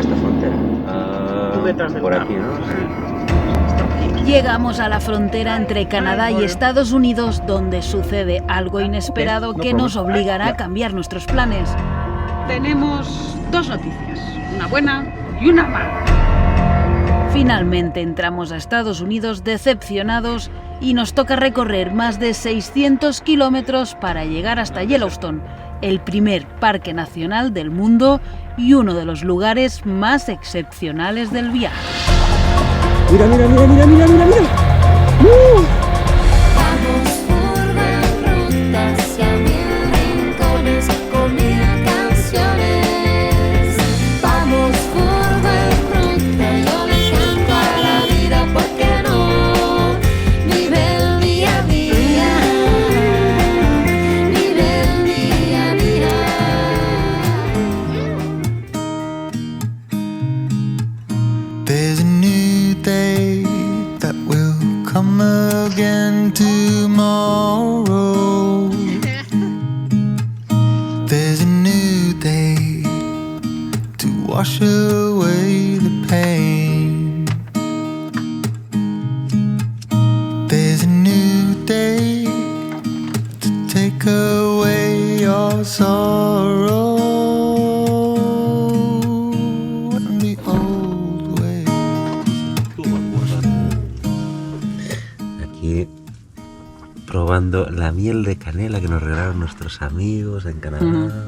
esta frontera? Por aquí, ¿no? Llegamos a la frontera entre Canadá y Estados Unidos, donde sucede algo inesperado que nos obligará a cambiar nuestros planes. Tenemos dos noticias, una buena y una mala. Finalmente entramos a Estados Unidos decepcionados y nos toca recorrer más de 600 kilómetros para llegar hasta Yellowstone, el primer parque nacional del mundo y uno de los lugares más excepcionales del viaje. ¡Mira, mira, mira, mira, mira, mira, mira! Vamos por rutas y a mil rincones con mil canciones. Vamos por ruta, yo le canto a la vida, ¿por qué no? Vive el día a día, vive el día a día. There's a new day that will come again tomorrow. There's a new day to wash away the pain. There's a new day to take away your sorrow and the old ways. Aquí probando la miel de canela que nos regalaron nuestros amigos en Canadá.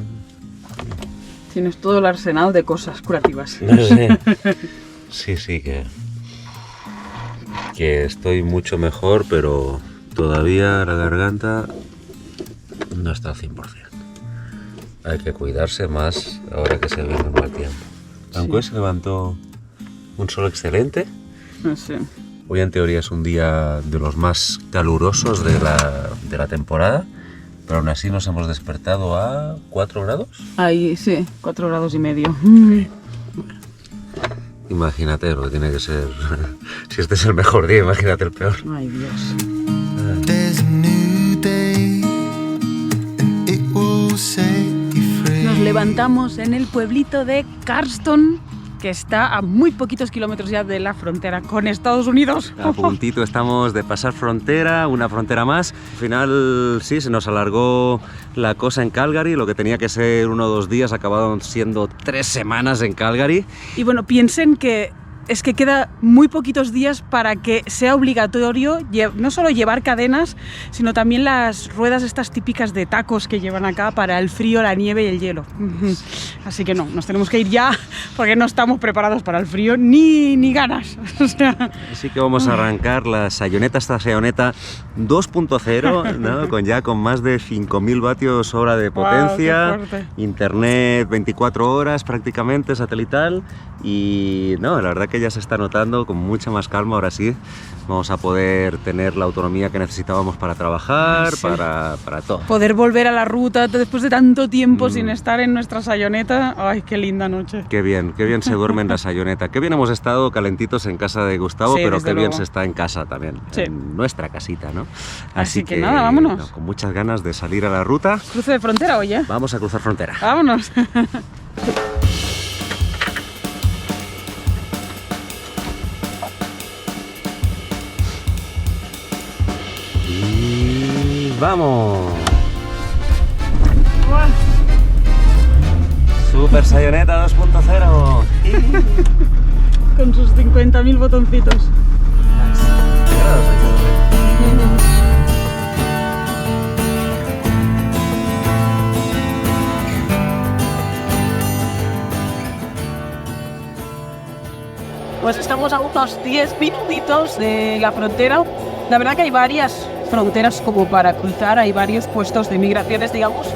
Tienes todo el arsenal de cosas curativas. No sé. Sí, que estoy mucho mejor, pero todavía la garganta no está al 100%. Hay que cuidarse más ahora que se viene el mal tiempo. Aunque hoy se levantó un sol excelente. No sé. Hoy en teoría es un día de los más calurosos de la temporada, pero aún así nos hemos despertado a 4 grados. Ahí sí, 4 grados y medio. Imagínate lo que tiene que ser. Si este es el mejor día, imagínate el peor. Ay, Dios. There's a new day and it will set you free. Nos levantamos en el pueblito de Cardston, que está a muy poquitos kilómetros ya de la frontera con Estados Unidos. A puntito estamos de pasar frontera, una frontera más. Al final sí, se nos alargó la cosa en Calgary, lo que tenía que ser 1 o 2 días acabaron siendo 3 semanas en Calgary. Y bueno, piensen que es que queda muy poquitos días para que sea obligatorio no solo llevar cadenas, sino también las ruedas estas típicas de tacos que llevan acá para el frío, la nieve y el hielo. Así que no, nos tenemos que ir ya porque no estamos preparados para el frío ni ganas. O sea, Así que vamos a arrancar la Sayoneta, esta Sayoneta 2.0, ¿no? con más de 5.000 vatios hora de potencia, Wow, qué fuerte. internet 24 horas prácticamente satelital y no, la verdad que ya se está notando con mucha más calma. Ahora sí vamos a poder tener la autonomía que necesitábamos para trabajar, Sí. para todo. poder volver a la ruta después de tanto tiempo sin estar en nuestra Sayoneta. Ay, qué linda noche. Qué bien se duerme en la Sayoneta. Qué bien hemos estado calentitos en casa de Gustavo, Sí, pero desde qué bien luego. se está en casa también, Sí. en nuestra casita, ¿no? Así que nada, vámonos. no, con muchas ganas de salir a la ruta. Cruce de frontera, oye. Vamos a cruzar frontera. Vámonos. Y vamos. Super Sayoneta 2.0. Con sus 50.000 botoncitos. Pues estamos a unos 10 minutitos de la frontera. La verdad que hay varias fronteras como para cruzar, hay varios puestos de migraciones, digamos.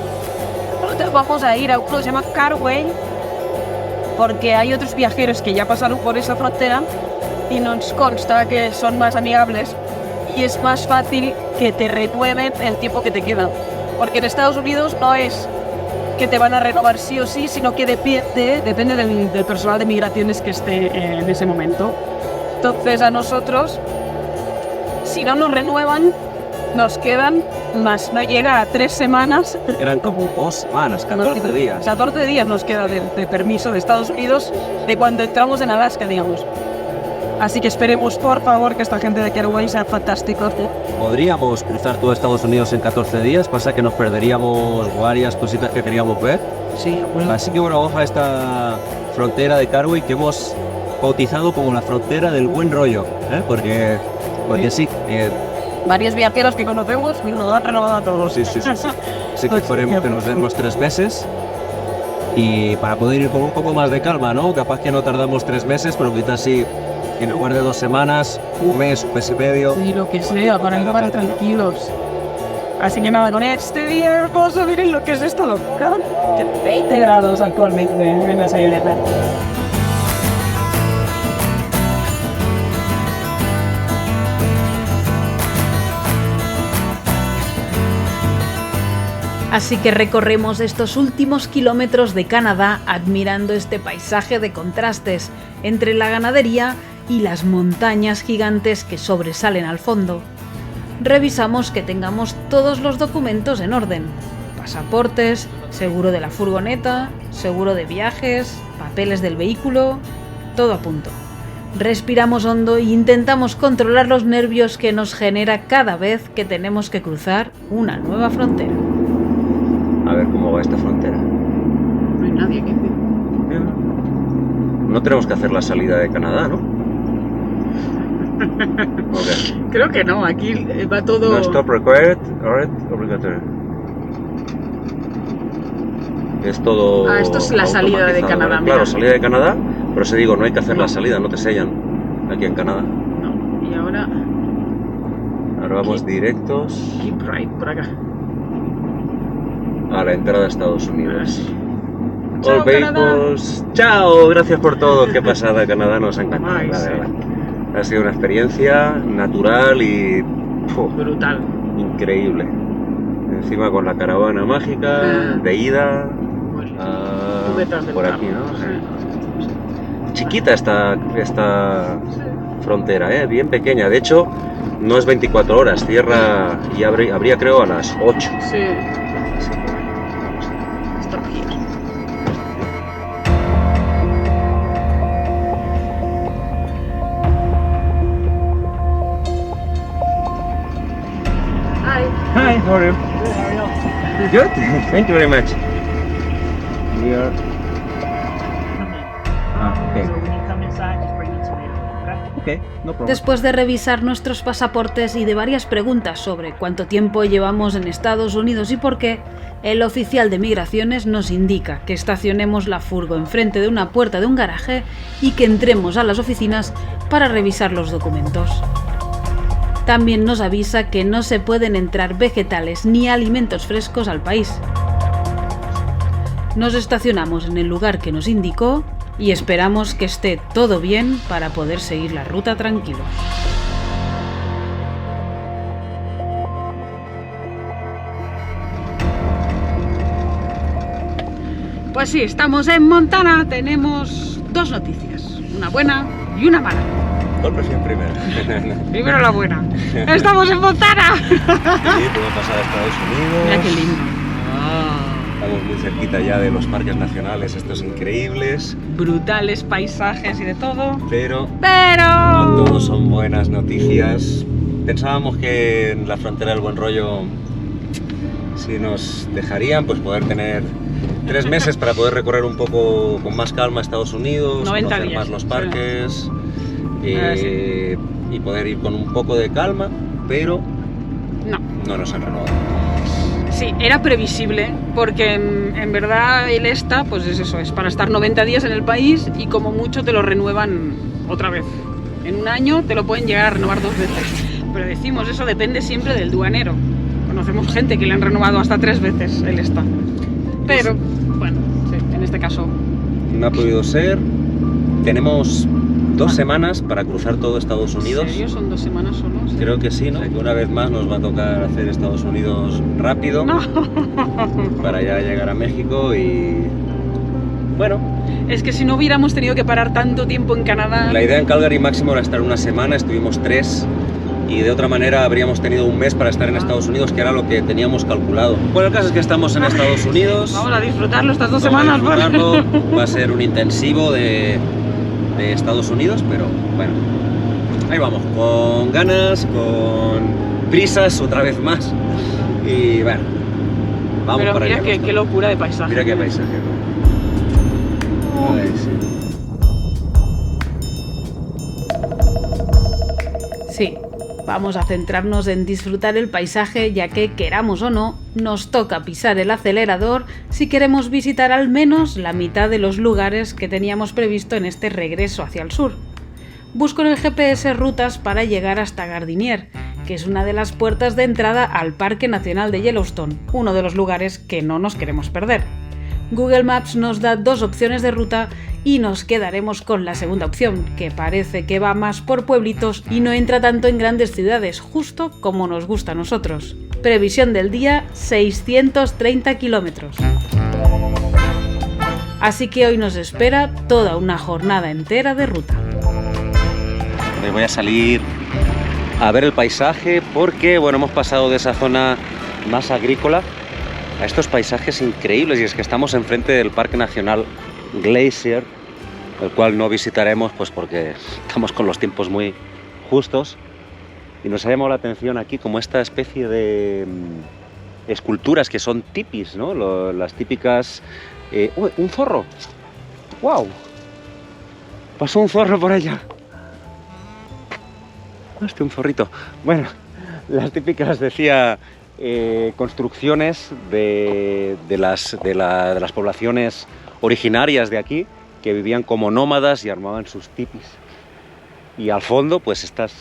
Nosotros vamos a ir a uno que se llama Carway, porque hay otros viajeros que ya pasaron por esa frontera y nos consta que son más amigables y es más fácil que te renueven el tiempo que te queda. Porque en Estados Unidos no es que te van a renovar sí o sí, sino que depende del personal de migraciones que esté en ese momento. Entonces a nosotros, si no nos renuevan, nos quedan más no llega a 3 semanas. Eran como 2 semanas, 14 días. 14 días nos queda de permiso de Estados Unidos de cuando entramos en Alaska, digamos. Así que esperemos, por favor, que esta gente de Carway sea fantásticos. Podríamos cruzar todo Estados Unidos en 14 días, pasa que nos perderíamos varias cositas que queríamos ver. Sí, bueno. Así que bueno, vamos a esta frontera de Carway que hemos bautizado como la frontera del buen rollo, ¿eh? Porque sí, Varios viajeros que conocemos y nos han renovado a todos. sí. Así que esperemos que nos den los 3 meses y para poder ir con un poco más de calma, ¿no? Capaz que no tardamos 3 meses, pero quizás sí, en lugar de 2 semanas, un mes y medio. Sí, lo que sea, para ir para tranquilos. Así que nada, con este día hermoso, miren lo que es esto, loca. 20 grados actualmente en la Sierra. Así que recorremos estos últimos kilómetros de Canadá admirando este paisaje de contrastes entre la ganadería y las montañas gigantes que sobresalen al fondo. Revisamos que tengamos todos los documentos en orden: pasaportes, seguro de la furgoneta, seguro de viajes, papeles del vehículo, todo a punto. Respiramos hondo e intentamos controlar los nervios que nos genera cada vez que tenemos que cruzar una nueva frontera. A ver cómo va esta frontera. No hay nadie que decir. No tenemos que hacer la salida de Canadá, ¿no? Okay. Creo que no, aquí va todo... No stop required, alright, obligatory. Es todo... Ah, esto es la salida de automatizado, Canadá, ¿vale? mira. Claro, salida de Canadá, pero se digo, no hay que hacer la salida, no te sellan aquí en Canadá. No, y ahora... Ahora vamos directos Keep right, por acá. a la entrada de Estados Unidos. Chao, All vehicles. Chao, gracias por todo. Qué pasada, Canadá nos ha encantado, Ay, la sí. verdad. Ha sido una experiencia natural y Brutal. increíble. Encima con la caravana mágica de ida a, Tú detrás del por carro. aquí, ¿no? Sí. Chiquita esta frontera, bien pequeña. De hecho, no es 24 horas, cierra y abría creo a las 8. Sí. Stop here. Hi. Hi, how are you? Good, thank you very much. We are... okay. Okay, no problem. Después de revisar nuestros pasaportes y de varias preguntas sobre cuánto tiempo llevamos en Estados Unidos y por qué, el oficial de migraciones nos indica que estacionemos la furgo enfrente de una puerta de un garaje y que entremos a las oficinas para revisar los documentos. También nos avisa que no se pueden entrar vegetales ni alimentos frescos al país. Nos estacionamos en el lugar que nos indicó y esperamos que esté todo bien para poder seguir la ruta tranquilos. Pues sí, estamos en Montana. Tenemos 2 noticias, una buena y una mala. ¿Cuál presión primero? Primero la buena. ¡Estamos en Montana! Sí, podemos pasar a Estados Unidos. Mira qué lindo. Estamos muy cerquita ya de los parques nacionales, estos increíbles. Brutales paisajes y de todo. Pero no Pero... todos son buenas noticias. Pensábamos que en la frontera del buen rollo, si nos dejarían, pues poder tener 3 meses para poder recorrer un poco con más calma Estados Unidos, 90 conocer días, más los sí. parques Sí. y poder ir con un poco de calma, pero no nos han renovado. Sí, era previsible, porque en verdad el ESTA, pues es eso, es para estar 90 días en el país y como mucho te lo renuevan otra vez. En un año te lo pueden llegar a renovar 2 veces. Pero decimos, eso depende siempre del duanero. Conocemos gente que le han renovado hasta 3 veces el ESTA. Pero, bueno, sí, en este caso... No ha podido ser. Tenemos 2 semanas para cruzar todo Estados Unidos. ¿En serio? ¿Son 2 semanas solo? Sí. Creo que sí, ¿no? Que una vez más nos va a tocar hacer Estados Unidos rápido No. para ya llegar a México y... Bueno, Es que si no hubiéramos tenido que parar tanto tiempo en Canadá... la idea en Calgary máximo era estar una semana, estuvimos 3 y de otra manera habríamos tenido un mes para estar en Estados Unidos, que era lo que teníamos calculado. Bueno, el caso es que estamos en Estados Unidos. Vamos a disfrutarlo estas 2 Vamos a semanas. pues. disfrutarlo. Va a ser un intensivo de Estados Unidos, pero bueno, ahí vamos, con ganas, con prisas otra vez más. Y bueno, vamos Pero para mira allá. qué locura de paisaje. Mira qué paisaje. Ay, sí. Sí, vamos a centrarnos en disfrutar el paisaje, ya que, queramos o no, nos toca pisar el acelerador si queremos visitar al menos la mitad de los lugares que teníamos previsto en este regreso hacia el sur. Busco en el GPS rutas para llegar hasta Gardinier, que es una de las puertas de entrada al Parque Nacional de Yellowstone, uno de los lugares que no nos queremos perder. Google Maps nos da 2 opciones de ruta y nos quedaremos con la segunda opción, que parece que va más por pueblitos y no entra tanto en grandes ciudades, justo como nos gusta a nosotros. Previsión del día, 630 kilómetros. Así que hoy nos espera toda una jornada entera de ruta. Me voy a salir a ver el paisaje porque, bueno, hemos pasado de esa zona más agrícola a estos paisajes increíbles, y es que estamos enfrente del Parque Nacional Glacier, el cual no visitaremos pues porque estamos con los tiempos muy justos, y nos ha llamado la atención aquí como esta especie de esculturas que son tipis, ¿no? Las típicas... ¡Uy, un zorro! ¡Wow! Pasó un zorro por allá. Hostia, un zorrito. Bueno, las típicas, decía, construcciones de las poblaciones originarias de aquí, que vivían como nómadas y armaban sus tipis. Y al fondo, pues estas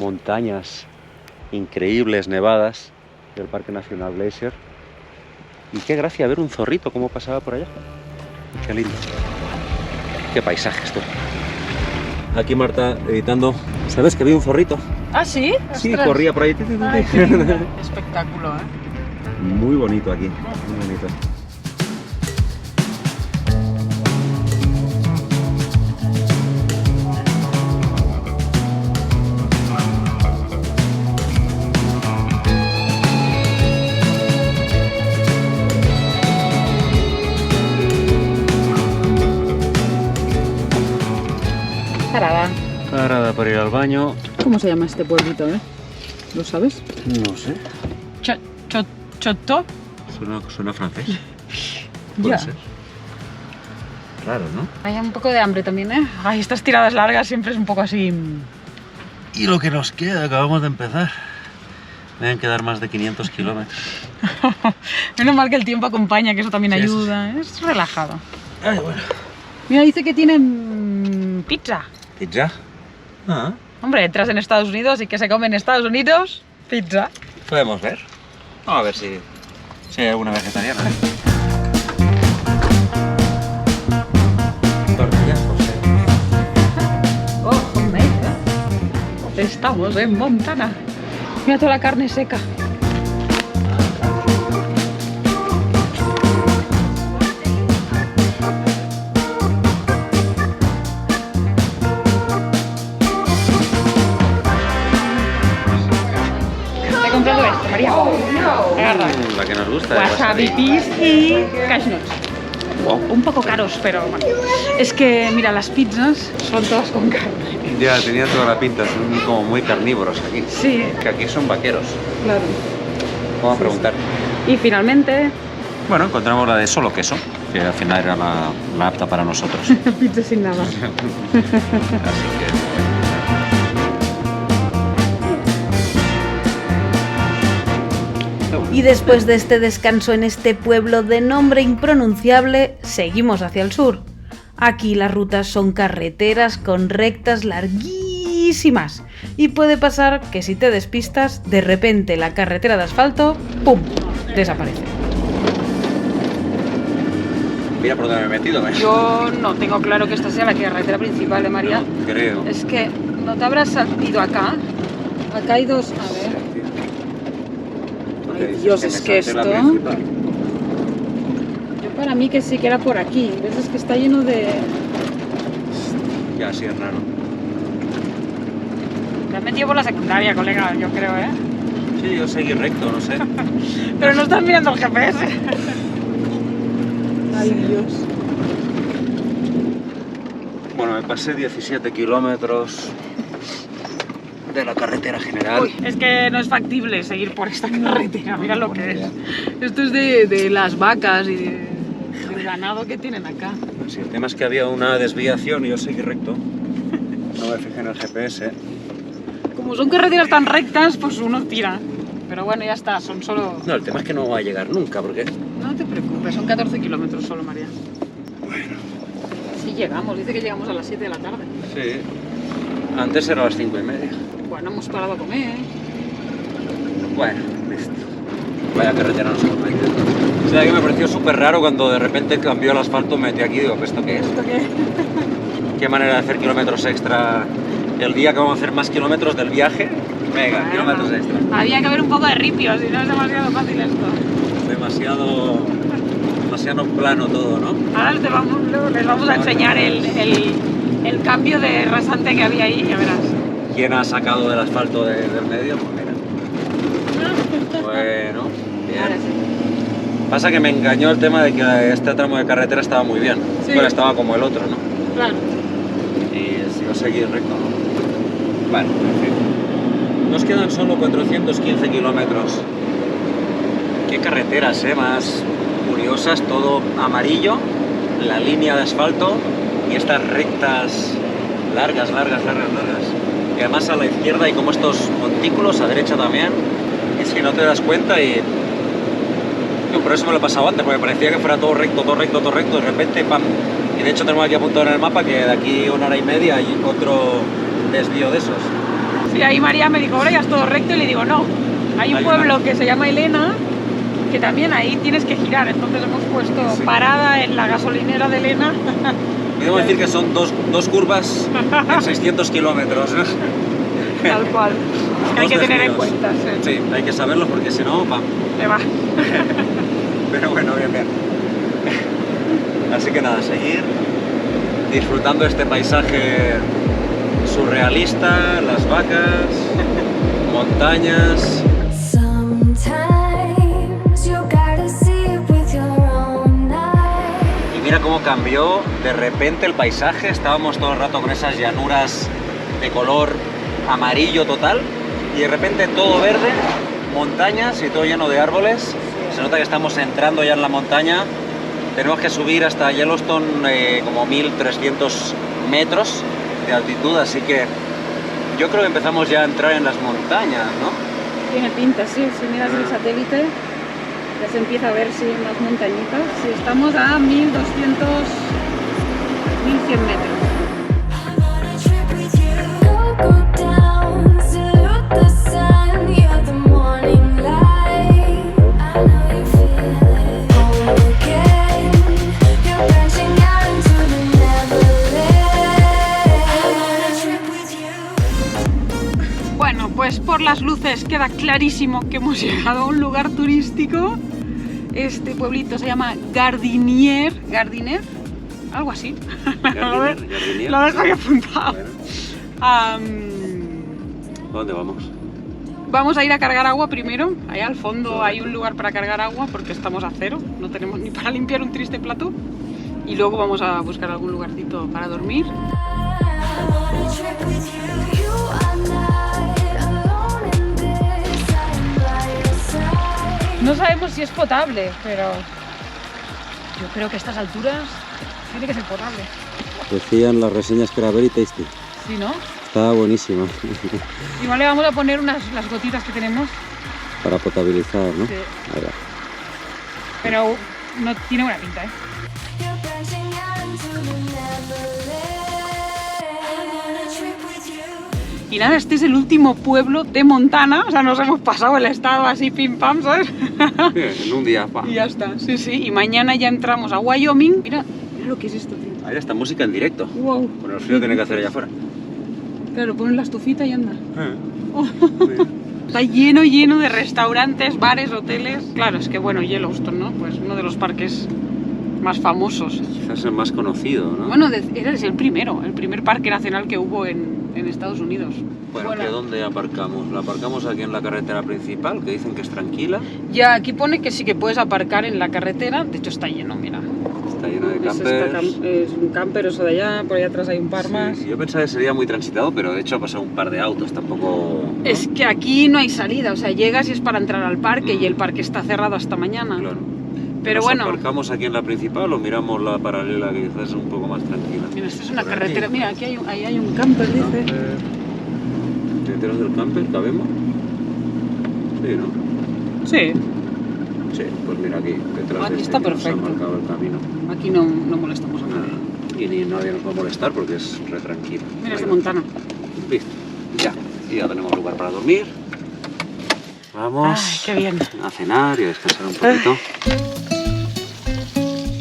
montañas increíbles, nevadas, del Parque Nacional Glacier. Y qué gracia ver un zorrito como pasaba por allá. Qué lindo. Qué paisaje esto. Aquí Marta editando. ¿Sabes que vi un zorrito? ¿Ah, sí? Sí, Ostras. corría por ahí. Ay, qué lindo. Espectáculo, ¿eh? Muy bonito aquí, muy bonito. Parada. Parada para ir al baño. ¿Cómo se llama este pueblito, ¿Lo sabes? No sé. ¿Chotto? Suena francés. Ya. Puede ser. Raro, ¿no? Hay un poco de hambre también, ¿eh? Ay, estas tiradas largas siempre es un poco así... Y lo que nos queda, acabamos de empezar. Deben quedar más de 500 kilómetros. Menos mal que el tiempo acompaña, que eso también Sí, ayuda. Es relajado. Ay, bueno. Mira, dice que tienen pizza. ¿Pizza? Ah, Hombre, entras en Estados Unidos y que se come en Estados Unidos, pizza. podemos ver. Vamos a ver si hay alguna vegetariana. Tortillas, pues Oh, homemade, ¿eh? Estamos en Montana. Mira toda la carne seca. Te he comprado esto, María. Agarra. La que nos gusta. Wasabi peas y cashnuts. Wow. Un poco caros, pero bueno. Es que, mira, las pizzas son todas con carne. Ya, tenía toda la pinta, son como muy carnívoros aquí. Sí, Que aquí son vaqueros. claro. Vamos a preguntar. Y finalmente, Bueno, encontramos la de solo queso, que al final era la apta para nosotros. pizza sin nada. Así que... Y después de este descanso en este pueblo de nombre impronunciable, seguimos hacia el sur. Aquí las rutas son carreteras con rectas larguísimas y puede pasar que si te despistas, de repente la carretera de asfalto, ¡pum!, desaparece. Mira por dónde me he metido, ¿ves? Yo no tengo claro que esta sea la carretera principal de María. No, creo. Es que no te habrás ido acá. Acá hay dos. A ver. Ay, Dios, es que esto. Yo para mí que sí que era por aquí. ¿Ves? Es que está lleno de. Ya, sí, es raro. Te has metido por la secundaria, colega, yo creo, ¿eh? Sí, yo seguí recto, no sé. Pero no estás mirando el GPS. Ay, Dios. Bueno, me pasé 17 kilómetros de la carretera general. Uy, es que no es factible seguir por esta carretera, mira lo que es. Esto es de las vacas y del ganado que tienen acá. Sí, el tema es que había una desviación y yo seguí recto. No me fijé en el GPS. Como son carreteras tan rectas, pues uno tira. Pero bueno, ya está, son solo... No, el tema es que no va a llegar nunca, porque... No te preocupes, son 14 kilómetros solo, María. Bueno. Sí llegamos, dice que llegamos a las 7 de la tarde. Sí. Antes era a las 5:30. Bueno, hemos parado a comer, ¿eh? Bueno, listo. Vaya carretera nos hemos metido. O sea, que me pareció súper raro cuando de repente cambió el asfalto, me metí aquí y digo, ¿esto qué es? ¿Esto qué? ¿Qué manera de hacer kilómetros extra el día que vamos a hacer más kilómetros del viaje? Venga, Bueno, kilómetros extra. Había que haber un poco de ripio, si no es demasiado fácil esto. Demasiado plano todo, ¿no? Ahora les vamos a enseñar el cambio de rasante que había ahí, ya verás. ¿Quién ha sacado del asfalto del medio? Pues mira. Bueno, Ahora bien. sí. Pasa que me engañó el tema de que este tramo de carretera estaba muy bien. Sí. Bueno, estaba como el otro, ¿no? Claro. Y si yo seguí recto, ¿no? Bueno, en fin. Nos quedan solo 415 kilómetros. Qué carreteras, más curiosas, todo amarillo, la línea de asfalto y estas rectas largas. Y además a la izquierda hay como estos montículos, a derecha también. Es que no te das cuenta y... Yo por eso me lo he pasado antes, porque parecía que fuera todo recto, de repente, ¡pam! Y de hecho tenemos aquí apuntado en el mapa que de aquí 1 hora y media hay otro desvío de esos. Sí, ahí María me dijo, ahora ya es todo recto, y le digo, no. Hay un pueblo que se llama Elena, que también ahí tienes que girar, entonces hemos puesto parada en la gasolinera de Elena. Podemos decir que son dos curvas en 600 kilómetros. Tal cual. Es que hay que tener en cuenta, sí. Sí, hay que saberlo porque si no, ¡pam! Le va. Pero bueno, bien. Así que nada, seguir disfrutando de este paisaje surrealista, las vacas, montañas. Sometimes you gotta see it with your own eyes. Y mira cómo cambió de repente el paisaje. Estábamos todo el rato con esas llanuras de color amarillo total y de repente todo verde, montañas y todo lleno de árboles. Se nota que estamos entrando ya en la montaña. Tenemos que subir hasta Yellowstone como 1300 metros de altitud, así que yo creo que empezamos ya a entrar en las montañas, ¿no? Tiene pinta, sí. Si miras el satélite, ya se empieza a ver, sí, unas montañitas. Sí, estamos a 1200, 1100 metros. Go down, salute the sun, you're the morning light. I know you feel it. Home again, you're branching out into the neverland. I wanna trip with you. Bueno, pues por las luces queda clarísimo que hemos llegado a un lugar turístico. Este pueblito se llama Gardinier, algo así. Gardinier. Lo dejo ahí apuntado. Bueno. ¿Dónde vamos? Vamos a ir a cargar agua primero. Allá al fondo hay un lugar para cargar agua porque estamos a cero. No tenemos ni para limpiar un triste plato. Y luego vamos a buscar algún lugarcito para dormir. I wanna trip with you. You are not alone in this. I'm by your side. No sabemos si es potable, pero yo creo que a estas alturas tiene que ser potable. Decían las reseñas que era very tasty. ¿Sí, no? Estaba buenísima. Igual le vamos a poner las gotitas que tenemos, Para potabilizar, ¿no? Sí. Ahí va. pero no tiene buena pinta, ¿eh? You're branching out into the neverland. I wanna trip with you. Y nada, este es el último pueblo de Montana, o sea, nos hemos pasado el estado así pim pam, ¿sabes? En un día, pa. Y ya está, sí, sí. Y mañana ya entramos a Wyoming. Mira lo que es esto, tío. Ahí está música en directo. Wow. Con el frío tiene que hacer allá afuera. Claro, ponen la estufita y anda. Está lleno de restaurantes, bares, hoteles. Claro, es que bueno, Yellowstone, ¿no? Pues uno de los parques más famosos. Quizás el más conocido, ¿no? Bueno, eres el primer parque nacional que hubo en Estados Unidos. Bueno, ¿que dónde aparcamos? ¿La aparcamos aquí en la carretera principal, que dicen que es tranquila? Ya, aquí pone que sí que puedes aparcar en la carretera. De hecho, está lleno, mira. Está lleno de Es, campers. es un camper, eso de allá, por allá atrás hay un par más. Sí, yo pensaba que sería muy transitado, pero de hecho ha pasado un par de autos, tampoco... ¿no? Es que aquí no hay salida, o sea, llegas y es para entrar al parque y el parque está cerrado hasta mañana. Claro. Pero ¿Nos bueno, aparcamos aquí en la principal o miramos la paralela, que quizás es un poco más tranquila? mira, esta es una Por aquí. carretera. Mira, aquí ahí hay un camper, dice. ¿Detrás del camper cabemos? Sí, ¿no? Sí, Sí, pues mira aquí, detrás Aquí de está que nos ha perfecto. marcado el camino. aquí no molestamos a nadie. Y ni nadie nos va a molestar porque es re tranquilo. Mira, es de Ahí va. Montana. Listo, ya. Y ya tenemos lugar para dormir. Vamos Ay, qué bien. a cenar y a descansar un poquito.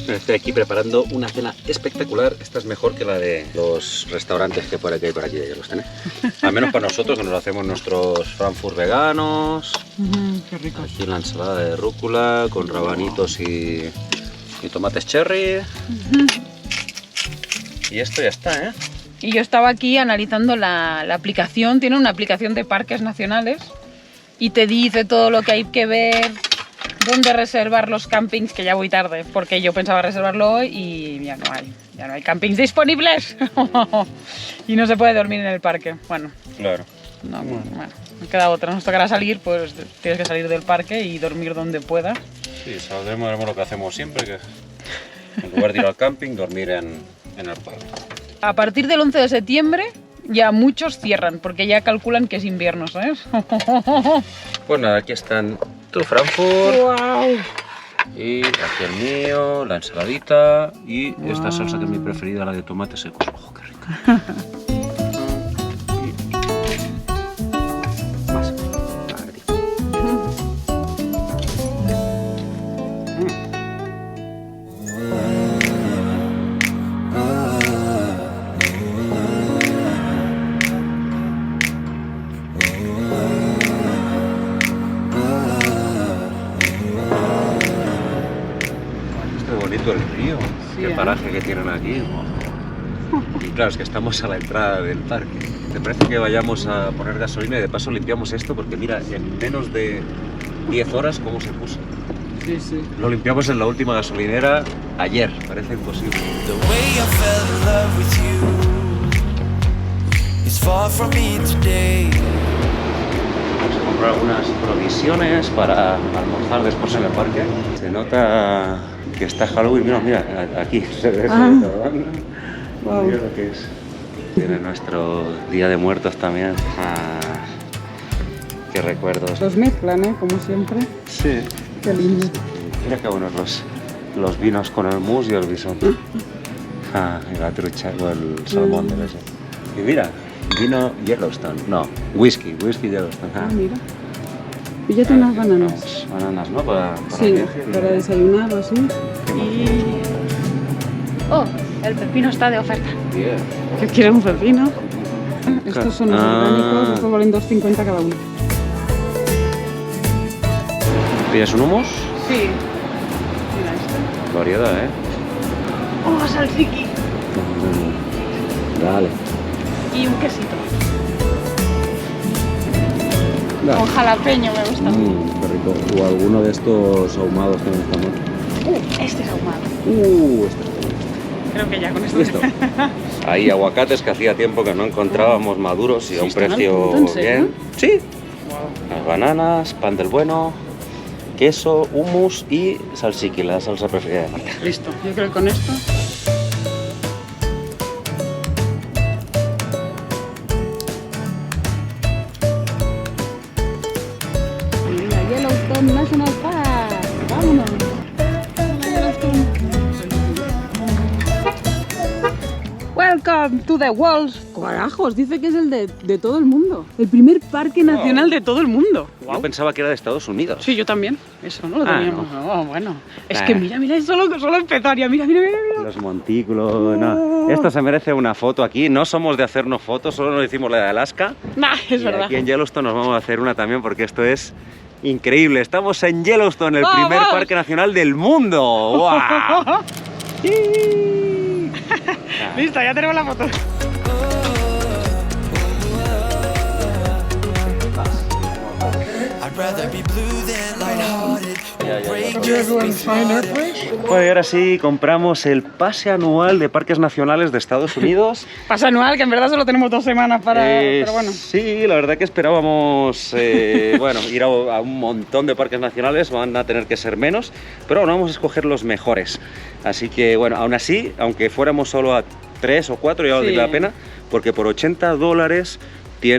Estoy aquí preparando una cena espectacular. Esta es mejor que la de los restaurantes que por aquí hay por aquí de Yellowstone. Al menos para nosotros, que nos hacemos nuestros Frankfurt veganos. Qué rico. Aquí la ensalada de rúcula con rabanitos y tomates cherry. Y esto ya está, ¿eh? Y yo estaba aquí analizando la aplicación. Tiene una aplicación de parques nacionales y te dice todo lo que hay que ver, dónde reservar los campings, que ya voy tarde, porque yo pensaba reservarlo hoy y ya no hay campings disponibles. Y no se puede dormir en el parque. Bueno, Claro. bueno, no queda otra. Nos tocará salir, pues tienes que salir del parque y dormir donde puedas. Sí, saldremos, haremos lo que hacemos siempre, que en lugar de ir al camping, dormir en el parque. A partir del 11 de septiembre ya muchos cierran, porque ya calculan que es invierno, ¿sabes? Pues nada, aquí están tu Frankfurt ¡Wow! y aquí el mío, la ensaladita y esta salsa que es mi preferida, la de tomate seco. ¡Oh, qué rica! Más. Qué bonito el río, Sí, qué ¿eh? paraje que tienen aquí. Y claro, es que estamos a la entrada del parque. ¿Te parece que vayamos a poner gasolina y de paso limpiamos esto? Porque mira, en menos de 10 horas, ¿cómo se puso? Sí, sí. Lo limpiamos en la última gasolinera ayer, parece imposible. The way I fell in love with you is far from me today. Vamos a comprar algunas provisiones para almorzar después en el parque. Se nota que está Halloween. Mira, aquí se ve eso de Tabasco. Wow. Mira lo que es. Tiene nuestro Día de Muertos también. Ah, qué recuerdos. Los mezclan, ¿eh? Como siempre. Sí. Qué lindo. Mira qué buenos los vinos con el mousse y el bisón. Ah, y la trucha o el salmón debe ser. Y mira, vino Yellowstone. No, whisky Yellowstone. Ah, mira. Píllate unas bananas. Vamos, bananas, ¿no? Para Sí, el viaje. para desayunar o así. Oh, el pepino está de oferta. Bien. ¿Qué quiere un pepino? Estos son los Ah. orgánicos, estos valen 2,50 cada uno. ¿Pillas un hummus? Sí. Mira esto. Variedad, ¿eh? Oh, salsiki. Dale. Y un quesito. Dale. Con jalapeño me gusta. Qué rico. O alguno de estos ahumados que me gustan mucho. Este es ahumado. Creo que ya con esto. Listo. Hay aguacates que hacía tiempo que no encontrábamos maduros y a un están al precio punto, ¿en serio? bien. Sí. Las bananas, pan del bueno, queso, hummus y salsiki, la salsa preferida de Marta. Listo. Yo creo que con esto. Mira, Yellowstone National Park. Vámonos. Yellowstone. Welcome to the Walls. Carajos, dice que es el de todo el mundo. El primer parque nacional de todo el mundo. Yo pensaba que era de Estados Unidos. Sí, yo también. Eso no lo Ah, teníamos. Oh, bueno. Es Ah. que mira, solo empezaría. Mira. Los montículos, no. Esto se merece una foto aquí. No somos de hacernos fotos, solo nos hicimos la de Alaska. Nah, es Y verdad. aquí en Yellowstone nos vamos a hacer una también porque esto es increíble. Estamos en Yellowstone, el ¡Vamos! primer parque nacional del mundo. ¡Guau! Listo, ya tenemos la foto. I'd rather be blue than lighthearted. Break just be started. Bueno, y ahora sí, compramos el pase anual de parques nacionales de Estados Unidos. Pase anual, que en verdad solo tenemos 2 semanas para... pero bueno. Sí, la verdad que esperábamos bueno, ir a un montón de parques nacionales, van a tener que ser menos, pero bueno, vamos a escoger los mejores. Así que bueno, aún así, aunque fuéramos solo a 3 o 4, ya vale Sí. la pena, porque por $80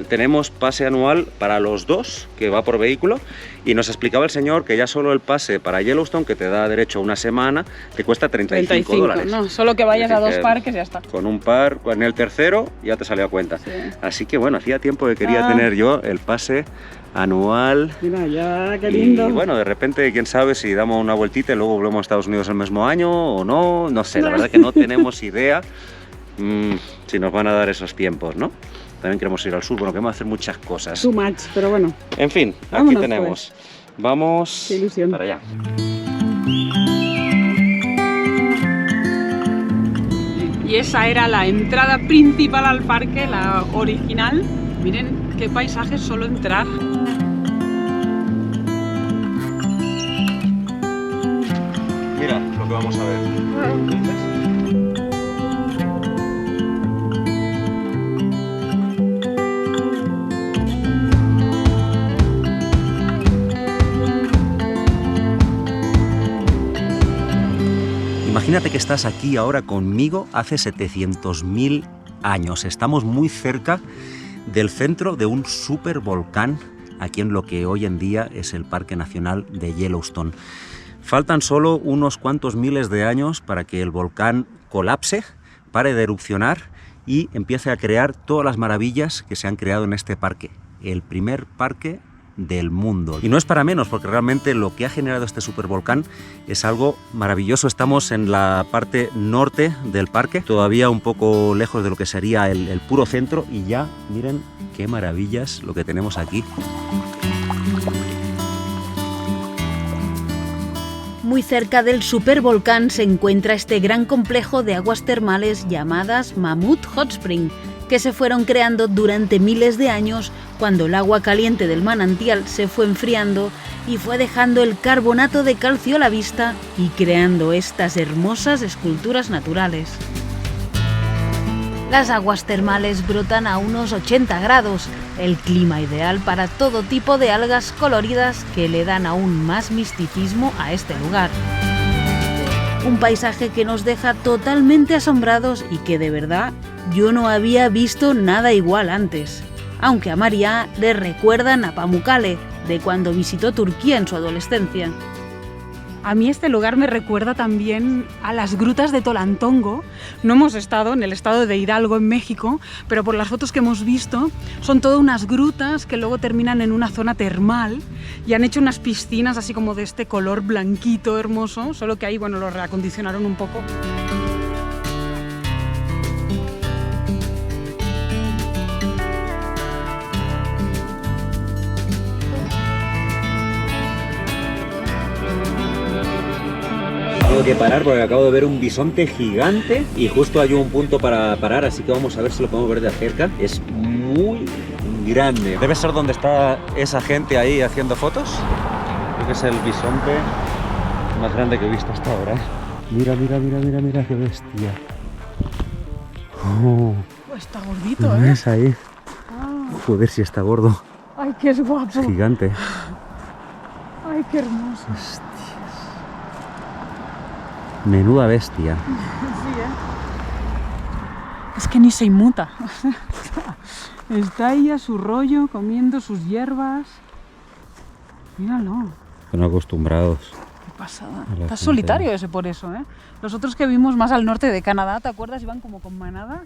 tenemos pase anual para los 2, que va por vehículo, y nos explicaba el señor que ya solo el pase para Yellowstone, que te da derecho a una semana, te cuesta $35. No, solo que vayas Es a decir, 2 que parques y ya está. Con un par, en el tercero ya te salió a cuenta. Sí. Así que bueno, hacía tiempo que quería Ah. tener yo el pase anual. Mira, ya, qué lindo. Y bueno, de repente, quién sabe si damos una vueltita y luego volvemos a Estados Unidos el mismo año o no, no sé, la verdad que no tenemos idea si nos van a dar esos tiempos, ¿no? También queremos ir al sur, bueno, queremos hacer muchas cosas. Too much, pero bueno. En fin, aquí Vámonos, tenemos. Vamos Qué ilusión. para allá. Y esa era la entrada principal al parque, la original. Miren qué paisaje solo entrar. Mira lo que vamos a ver. Imagínate que estás aquí ahora conmigo hace 700.000 años. Estamos muy cerca del centro de un supervolcán aquí en lo que hoy en día es el Parque Nacional de Yellowstone. Faltan solo unos cuantos miles de años para que el volcán colapse, pare de erupcionar y empiece a crear todas las maravillas que se han creado en este parque. El primer parque del mundo. Y no es para menos, porque realmente lo que ha generado este supervolcán es algo maravilloso. Estamos en la parte norte del parque, todavía un poco lejos de lo que sería el puro centro, y ya miren qué maravillas lo que tenemos aquí. Muy cerca del supervolcán se encuentra este gran complejo de aguas termales llamadas Mammoth Hot Spring, que se fueron creando durante miles de años cuando el agua caliente del manantial se fue enfriando y fue dejando el carbonato de calcio a la vista y creando estas hermosas esculturas naturales. Las aguas termales brotan a unos 80 grados, el clima ideal para todo tipo de algas coloridas que le dan aún más misticismo a este lugar. Un paisaje que nos deja totalmente asombrados y que de verdad yo no había visto nada igual antes. Aunque a María le recuerdan a Pamukkale, de cuando visitó Turquía en su adolescencia. A mí este lugar me recuerda también a las grutas de Tolantongo. No hemos estado en el estado de Hidalgo, en México, pero por las fotos que hemos visto, son todas unas grutas que luego terminan en una zona termal y han hecho unas piscinas así como de este color blanquito hermoso, solo que ahí, bueno, lo reacondicionaron un poco. Tengo que parar porque acabo de ver un bisonte gigante y justo hay un punto para parar, así que vamos a ver si lo podemos ver de cerca. Es muy grande. Debe ser donde está esa gente ahí haciendo fotos. Creo que es el bisonte más grande que he visto hasta ahora. Mira, mira, mira, mira, mira qué bestia. Oh, Está gordito, ¿lo ves ahí? Joder, si está gordo. Ay, qué es guapo. Es gigante. Ay, qué hermoso. Menuda bestia. Es que ni se inmuta. Está ahí a su rollo, comiendo sus hierbas. Míralo. Están acostumbrados. Qué pasada. A la Está gente. solitario ese por eso, ¿eh? Los otros que vimos más al norte de Canadá, ¿te acuerdas? Iban como con manada.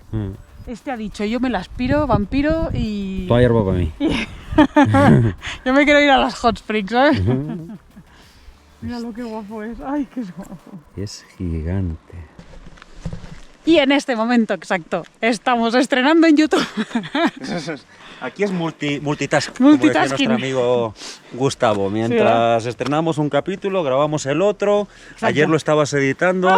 Este ha dicho, yo me la aspiro, vampiro y... Toda hierba para mí. Yo me quiero ir a las hot springs, ¿sabes? Mira lo que guapo es. Ay, qué es guapo. Es gigante. Y en este momento exacto, estamos estrenando en YouTube. Aquí es multitasking, como decía Multitasking. nuestro amigo Gustavo. Mientras estrenamos un capítulo, grabamos el otro. Ayer lo estabas editando.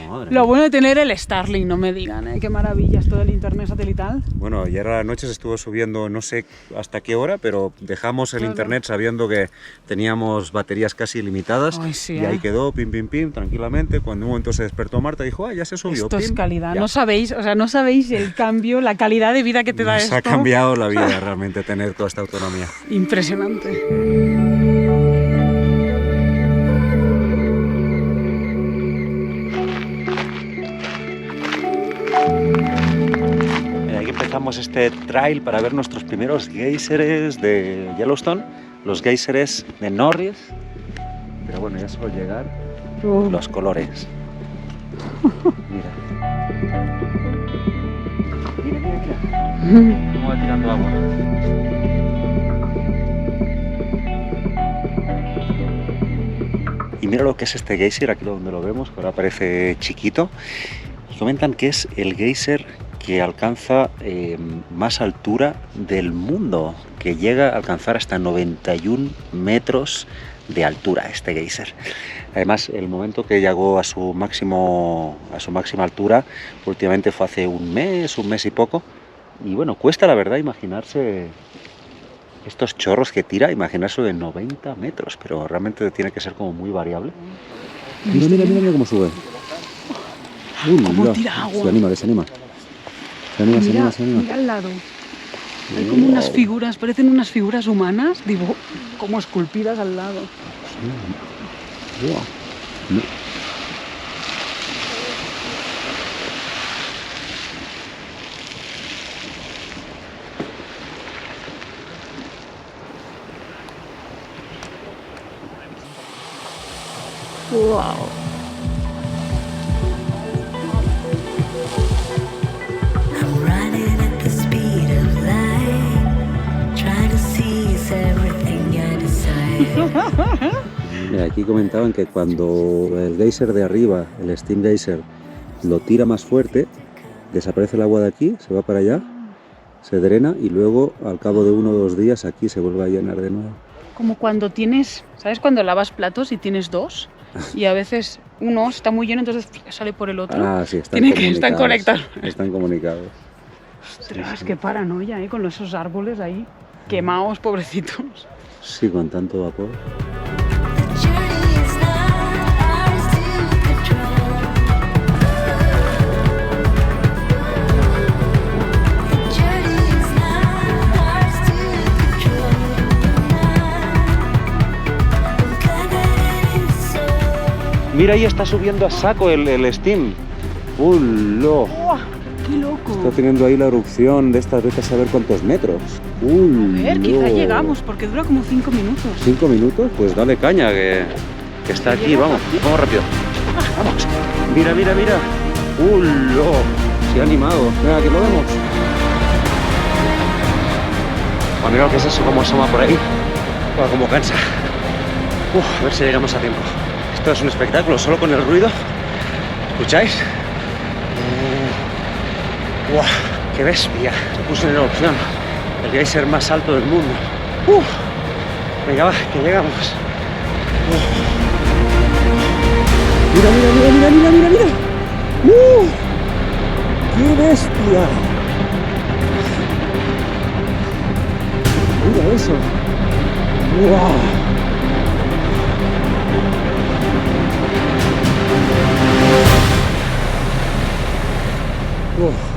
Madre Lo mía. bueno de tener el Starlink, no me digan, ¿eh? Qué maravilla esto del internet satelital. Bueno, ayer a la noche se estuvo subiendo, no sé hasta qué hora, pero dejamos el Claro. internet sabiendo que teníamos baterías casi ilimitadas. Ay, sí, y ahí ¿eh? quedó, pim, pim, pim, tranquilamente. Cuando un momento se despertó Marta, dijo, ah, ya se subió. Esto es pim, calidad. ya. No sabéis, o sea, no sabéis el cambio, la calidad de vida que te da Nos esto. ha cambiado la vida realmente tener toda esta autonomía. Impresionante. Aquí empezamos este trail para ver nuestros primeros géiseres de Yellowstone, los géiseres de Norris. Pero bueno, ya solo llegar los colores. Mira. Mira, mira, mira. Cómo va tirando agua. Y mira lo que es este geyser, aquí donde lo vemos, que ahora parece chiquito. Y comentan que es el geyser que alcanza más altura del mundo, que llega a alcanzar hasta 91 metros de altura este geyser. Además, el momento que llegó a su máxima altura, últimamente fue hace un mes y poco. Y bueno, cuesta la verdad imaginarse estos chorros que tira, imaginarse de 90 metros, pero realmente tiene que ser como muy variable. Mira, mira, mira, mira cómo sube. Cómo mira. tira agua. Se anima, se anima. Se anima, se anima, se anima. Mira al lado. Hay como unas figuras, parecen unas figuras humanas, digo, como esculpidas al lado. Wow. No. Wow. I'm running at the speed of light, trying to seize everything I desire. Mira, aquí comentaban que cuando el geyser de arriba, el steam geyser, lo tira más fuerte, desaparece el agua de aquí, se va para allá, se drena y luego al cabo de 1 o 2 días aquí se vuelve a llenar de nuevo. Como cuando tienes, ¿sabes? Cuando lavas platos y tienes dos y a veces uno está muy lleno, entonces sale por el otro. Ah, sí, están Están comunicados. conectados. Están comunicados. Ostras, qué paranoia, con esos árboles ahí quemados, pobrecitos. Sí, con tanto vapor. The journey is not ours to control. The journey is not ours to control. Mira, ahí está subiendo a saco el steam. ¡Ulo! ¡Qué loco! Está teniendo ahí la erupción de estas veces a ver cuántos metros. A ver, quizá llegamos, porque dura como 5 minutos. 5 minutos, pues dale caña, que está aquí, Llega vamos, aquí. vamos rápido. Vamos. Mira, mira, mira. ¡Ulo! Se ha animado. Venga, aquí lo vemos. Oh, mira lo que es eso, cómo asoma por ahí. Oh, cómo cansa. A ver si llegamos a tiempo. Esto es un espectáculo, solo con el ruido. ¿Escucháis? ¡Guau! ¡Qué bestia! Se puso en erupción. El geyser más alto del mundo. Venga, va, que llegamos. Mira, mira, mira, mira, mira, mira, mira. ¡Qué bestia! Mira eso. ¡Wow! Uf.